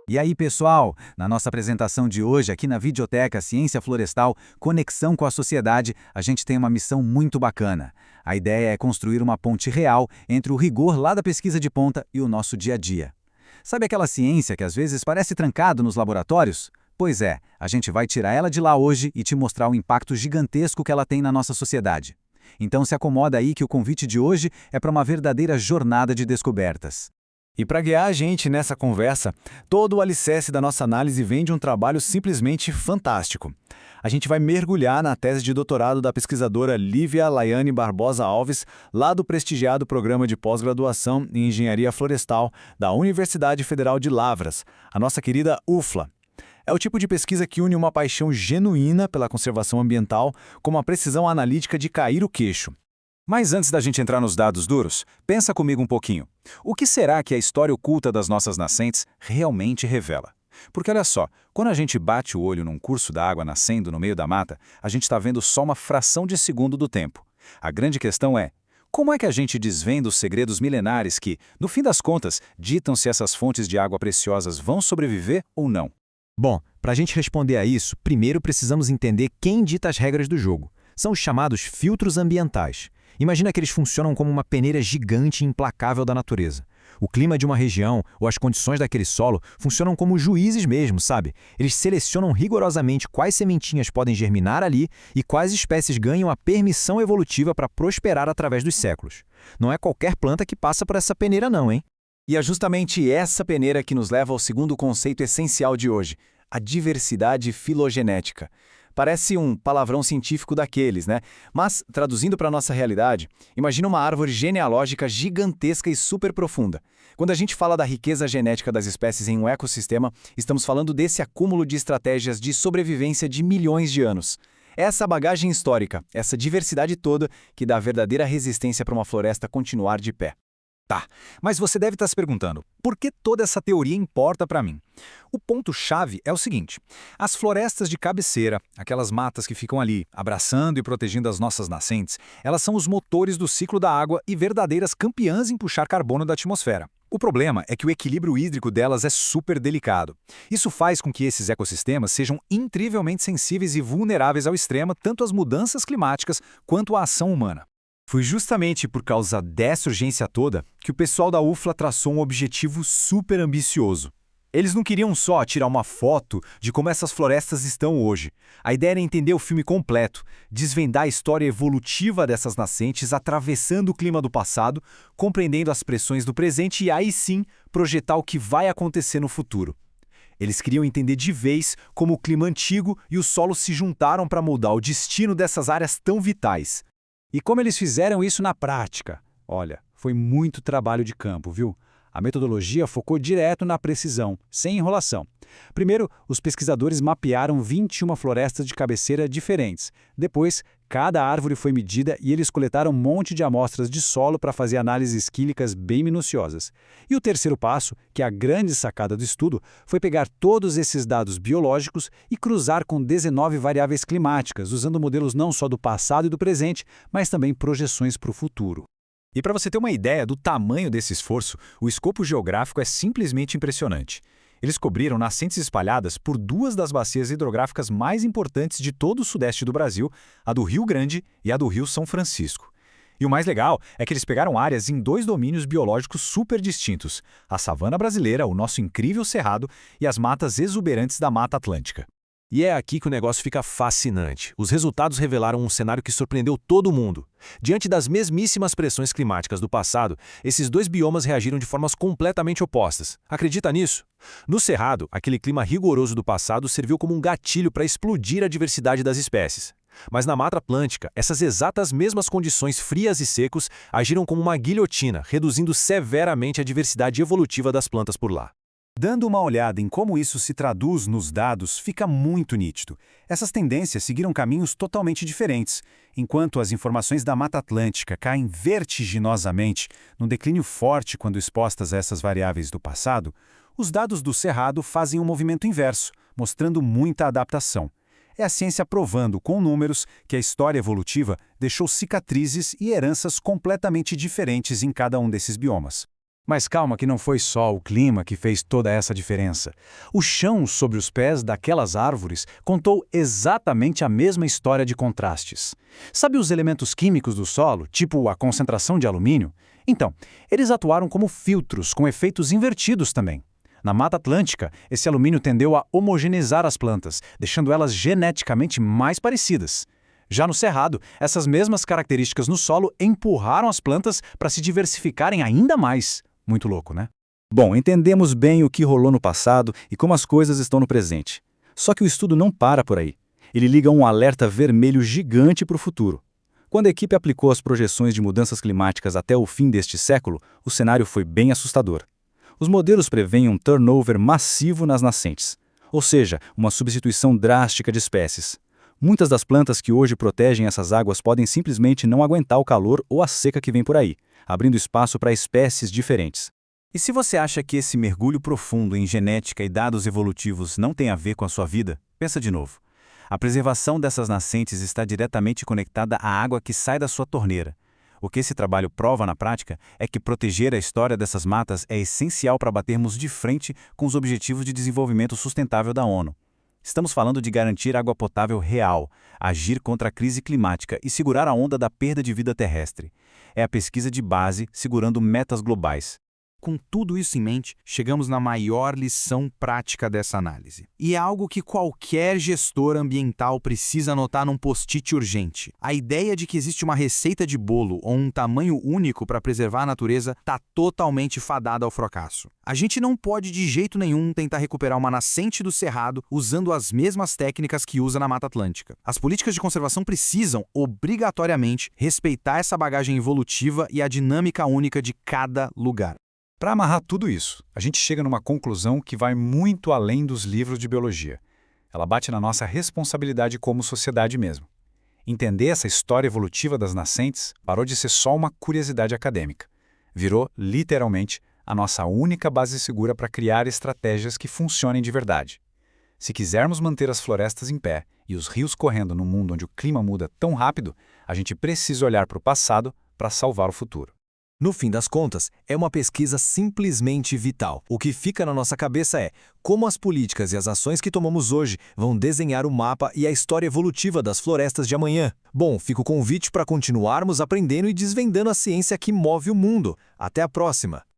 E aí, pessoal, na nossa apresentação de hoje, aqui na Videoteca Ciência Florestal, Conexão com a Sociedade, a gente tem uma missão muito bacana. A ideia é construir uma ponte real entre o rigor lá da pesquisa de ponta e o nosso dia a dia. Sabe aquela ciência que às vezes parece trancado nos laboratórios? Pois é, a gente vai tirar ela de lá hoje e te mostrar o impacto gigantesco que ela tem na nossa sociedade. Então se acomoda aí que o convite de hoje é para uma verdadeira jornada de descobertas. E para guiar a gente nessa conversa, todo o alicerce da nossa análise vem de um trabalho simplesmente fantástico. A gente vai mergulhar na tese de doutorado da pesquisadora Lívia Laiane Barbosa Alves, lá do prestigiado Programa de Pós-Graduação em Engenharia Florestal da Universidade Federal de Lavras, a nossa querida UFLA. É o tipo de pesquisa que une uma paixão genuína pela conservação ambiental com uma precisão analítica de cair o queixo. Mas antes da gente entrar nos dados duros, pensa comigo um pouquinho. O que será que a história oculta das nossas nascentes realmente revela? Porque olha só, quando a gente bate o olho num curso d'água nascendo no meio da mata, a gente está vendo só uma fração de segundo do tempo. A grande questão é, como é que a gente desvenda os segredos milenares que, no fim das contas, ditam se essas fontes de água preciosas vão sobreviver ou não? Bom, para a gente responder a isso, primeiro precisamos entender quem dita as regras do jogo. São os chamados filtros ambientais. Imagina que eles funcionam como uma peneira gigante e implacável da natureza. O clima de uma região ou as condições daquele solo funcionam como juízes mesmo, sabe? Eles selecionam rigorosamente quais sementinhas podem germinar ali e quais espécies ganham a permissão evolutiva para prosperar através dos séculos. Não é qualquer planta que passa por essa peneira não, hein? E é justamente essa peneira que nos leva ao segundo conceito essencial de hoje, a diversidade filogenética. Parece um palavrão científico daqueles, né? Mas, traduzindo para a nossa realidade, imagina uma árvore genealógica gigantesca e super profunda. Quando a gente fala da riqueza genética das espécies em um ecossistema, estamos falando desse acúmulo de estratégias de sobrevivência de milhões de anos. É essa bagagem histórica, essa diversidade toda, que dá a verdadeira resistência para uma floresta continuar de pé. Tá, mas você deve estar se perguntando, por que toda essa teoria importa para mim? O ponto-chave é o seguinte, as florestas de cabeceira, aquelas matas que ficam ali, abraçando e protegendo as nossas nascentes, elas são os motores do ciclo da água e verdadeiras campeãs em puxar carbono da atmosfera. O problema é que o equilíbrio hídrico delas é super delicado. Isso faz com que esses ecossistemas sejam incrivelmente sensíveis e vulneráveis ao extremo, tanto às mudanças climáticas quanto à ação humana. Foi justamente por causa dessa urgência toda que o pessoal da UFLA traçou um objetivo super ambicioso. Eles não queriam só tirar uma foto de como essas florestas estão hoje. A ideia era entender o filme completo, desvendar a história evolutiva dessas nascentes, atravessando o clima do passado, compreendendo as pressões do presente e aí sim projetar o que vai acontecer no futuro. Eles queriam entender de vez como o clima antigo e o solo se juntaram para moldar o destino dessas áreas tão vitais. E como eles fizeram isso na prática? Olha, foi muito trabalho de campo, viu? A metodologia focou direto na precisão, sem enrolação. Primeiro, os pesquisadores mapearam 21 florestas de cabeceira diferentes. Depois, cada árvore foi medida e eles coletaram um monte de amostras de solo para fazer análises químicas bem minuciosas. E o terceiro passo, que é a grande sacada do estudo, foi pegar todos esses dados biológicos e cruzar com 19 variáveis climáticas, usando modelos não só do passado e do presente, mas também projeções para o futuro. E para você ter uma ideia do tamanho desse esforço, o escopo geográfico é simplesmente impressionante. Eles cobriram nascentes espalhadas por duas das bacias hidrográficas mais importantes de todo o sudeste do Brasil, a do Rio Grande e a do Rio São Francisco. E o mais legal é que eles pegaram áreas em dois domínios biológicos super distintos, a savana brasileira, o nosso incrível cerrado, e as matas exuberantes da Mata Atlântica. E é aqui que o negócio fica fascinante. Os resultados revelaram um cenário que surpreendeu todo mundo. Diante das mesmíssimas pressões climáticas do passado, esses dois biomas reagiram de formas completamente opostas. Acredita nisso? No Cerrado, aquele clima rigoroso do passado serviu como um gatilho para explodir a diversidade das espécies. Mas na Mata Atlântica, essas exatas mesmas condições frias e secos agiram como uma guilhotina, reduzindo severamente a diversidade evolutiva das plantas por lá. Dando uma olhada em como isso se traduz nos dados, fica muito nítido. Essas tendências seguiram caminhos totalmente diferentes. Enquanto as informações da Mata Atlântica caem vertiginosamente, num declínio forte quando expostas a essas variáveis do passado, os dados do Cerrado fazem um movimento inverso, mostrando muita adaptação. É a ciência provando com números que a história evolutiva deixou cicatrizes e heranças completamente diferentes em cada um desses biomas. Mas calma que não foi só o clima que fez toda essa diferença. O chão sobre os pés daquelas árvores contou exatamente a mesma história de contrastes. Sabe os elementos químicos do solo, tipo a concentração de alumínio? Então, eles atuaram como filtros com efeitos invertidos também. Na Mata Atlântica, esse alumínio tendeu a homogeneizar as plantas, deixando elas geneticamente mais parecidas. Já no Cerrado, essas mesmas características no solo empurraram as plantas para se diversificarem ainda mais. Muito louco, né? Bom, entendemos bem o que rolou no passado e como as coisas estão no presente. Só que o estudo não para por aí. Ele liga um alerta vermelho gigante para o futuro. Quando a equipe aplicou as projeções de mudanças climáticas até o fim deste século, o cenário foi bem assustador. Os modelos preveem um turnover massivo nas nascentes, ou seja, uma substituição drástica de espécies. Muitas das plantas que hoje protegem essas águas podem simplesmente não aguentar o calor ou a seca que vem por aí, abrindo espaço para espécies diferentes. E se você acha que esse mergulho profundo em genética e dados evolutivos não tem a ver com a sua vida, pensa de novo. A preservação dessas nascentes está diretamente conectada à água que sai da sua torneira. O que esse trabalho prova na prática é que proteger a história dessas matas é essencial para batermos de frente com os Objetivos de Desenvolvimento Sustentável da ONU. Estamos falando de garantir água potável real, agir contra a crise climática e segurar a onda da perda de vida terrestre. É a pesquisa de base segurando metas globais. Com tudo isso em mente, chegamos na maior lição prática dessa análise. E é algo que qualquer gestor ambiental precisa anotar num post-it urgente. A ideia de que existe uma receita de bolo ou um tamanho único para preservar a natureza está totalmente fadada ao fracasso. A gente não pode de jeito nenhum tentar recuperar uma nascente do Cerrado usando as mesmas técnicas que usa na Mata Atlântica. As políticas de conservação precisam, obrigatoriamente, respeitar essa bagagem evolutiva e a dinâmica única de cada lugar. Para amarrar tudo isso, a gente chega numa conclusão que vai muito além dos livros de biologia. Ela bate na nossa responsabilidade como sociedade mesmo. Entender essa história evolutiva das nascentes parou de ser só uma curiosidade acadêmica. Virou, literalmente, a nossa única base segura para criar estratégias que funcionem de verdade. Se quisermos manter as florestas em pé e os rios correndo num mundo onde o clima muda tão rápido, a gente precisa olhar para o passado para salvar o futuro. No fim das contas, é uma pesquisa simplesmente vital. O que fica na nossa cabeça é como as políticas e as ações que tomamos hoje vão desenhar o mapa e a história evolutiva das florestas de amanhã. Bom, fica o convite para continuarmos aprendendo e desvendando a ciência que move o mundo. Até a próxima!